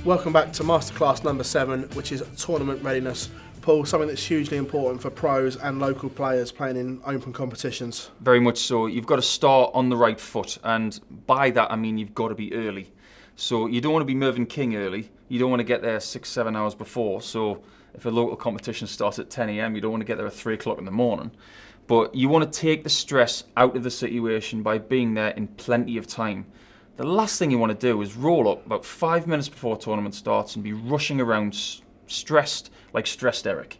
Welcome back to Masterclass number 7, which is tournament readiness. Paul, something that's hugely important for pros and local players playing in open competitions. Very much so. You've got to start on the right foot, and by that I mean you've got to be early. So you don't want to be Mervyn King early. You don't want to get there 6-7 hours before. So if a local competition starts at 10 a.m, you don't want to get there at 3 o'clock in the morning. But you want to take the stress out of the situation by being there in plenty of time. The last thing you want to do is roll up about 5 minutes before tournament starts and be rushing around stressed like stressed Eric.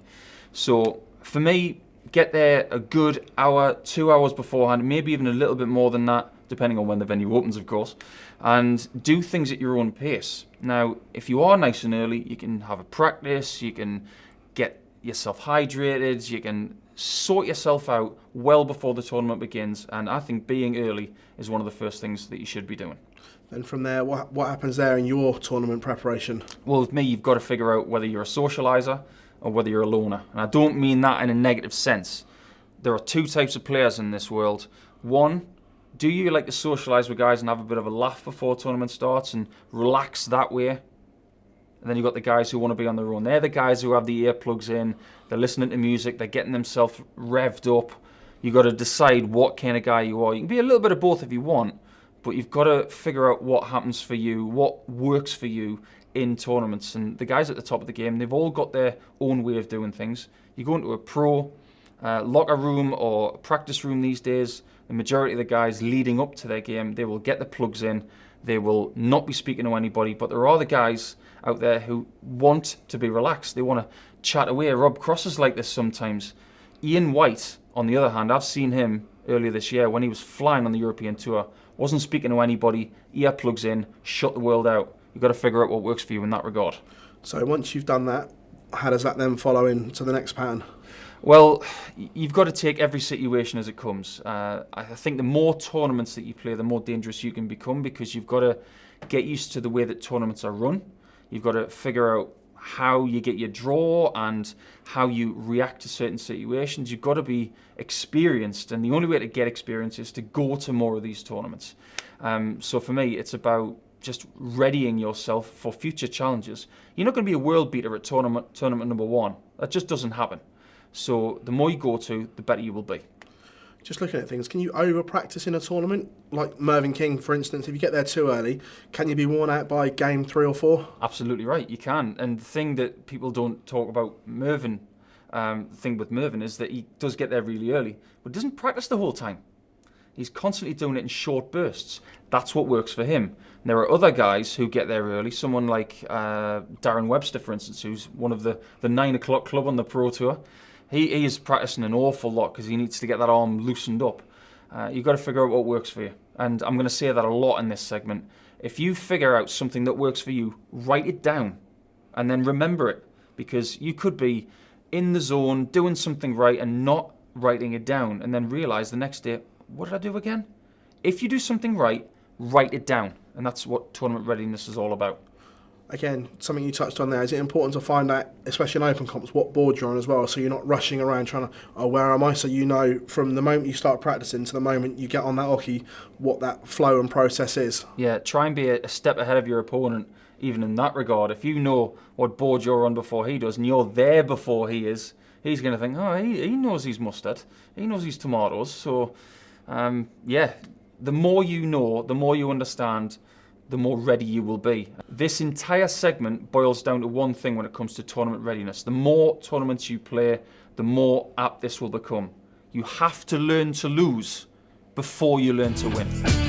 So for me, get there a good hour, 2 hours beforehand, maybe even a little bit more than that, depending on when the venue opens, of course, and do things at your own pace. Now, if you are nice and early, you can have a practice, you can get yourself hydrated, you can sort yourself out well before the tournament begins, and I think being early is one of the first things that you should be doing. And from there, what happens there in your tournament preparation? Well, with me, you've got to figure out whether you're a socialiser or whether you're a loner. And I don't mean that in a negative sense. There are two types of players in this world. One, do you like to socialise with guys and have a bit of a laugh before a tournament starts and relax that way? And then you've got the guys who want to be on their own. They're the guys who have the earplugs in, they're listening to music, they're getting themselves revved up. You've got to decide what kind of guy you are. You can be a little bit of both if you want, but you've got to figure out what happens for you, what works for you in tournaments. And the guys at the top of the game, they've all got their own way of doing things. You go into a pro locker room or practice room these days, the majority of the guys leading up to their game, they will get the plugs in, they will not be speaking to anybody, but there are the guys out there who want to be relaxed. They want to chat away. Rob Cross is like this sometimes. Ian White, on the other hand, I've seen him earlier this year when he was flying on the European Tour, wasn't speaking to anybody, earplugs in, shut the world out. You've got to figure out what works for you in that regard. So once you've done that, how does that then follow into the next pattern? Well, you've got to take every situation as it comes. I think the more tournaments that you play, the more dangerous you can become, because you've got to get used to the way that tournaments are run. You've got to figure out how you get your draw and how you react to certain situations. You've got to be experienced, and the only way to get experience is to go to more of these tournaments. So for me, it's about just readying yourself for future challenges. You're not going to be a world beater at tournament number 1. That just doesn't happen. So the more you go to, the better you will be. Just looking at things, can you over-practice in a tournament? Like Mervyn King, for instance, if you get there too early, can you be worn out by game 3 or 4? Absolutely right, you can. And the thing that people don't talk about Mervyn, the thing with Mervyn is that he does get there really early, but doesn't practice the whole time. He's constantly doing it in short bursts. That's what works for him. And there are other guys who get there early, someone like Darren Webster, for instance, who's one of the 9 o'clock club on the Pro Tour. He is practicing an awful lot because he needs to get that arm loosened up. You've got to figure out what works for you. And I'm going to say that a lot in this segment. If you figure out something that works for you, write it down and then remember it. Because you could be in the zone, doing something right and not writing it down, and then realise the next day, what did I do again? If you do something right, write it down. And that's what tournament readiness is all about. Again, something you touched on there, is it important to find out, especially in open comps, what board you're on as well, so you're not rushing around trying to, oh, where am I? So you know from the moment you start practicing to the moment you get on that hockey, what that flow and process is. Yeah, try and be a step ahead of your opponent, even in that regard. If you know what board you're on before he does, and you're there before he is, he's going to think, oh, he knows he's mustard, he knows he's tomatoes. So, yeah, the more you know, the more you understand, the more ready you will be. This entire segment boils down to one thing when it comes to tournament readiness. The more tournaments you play, the more apt this will become. You have to learn to lose before you learn to win.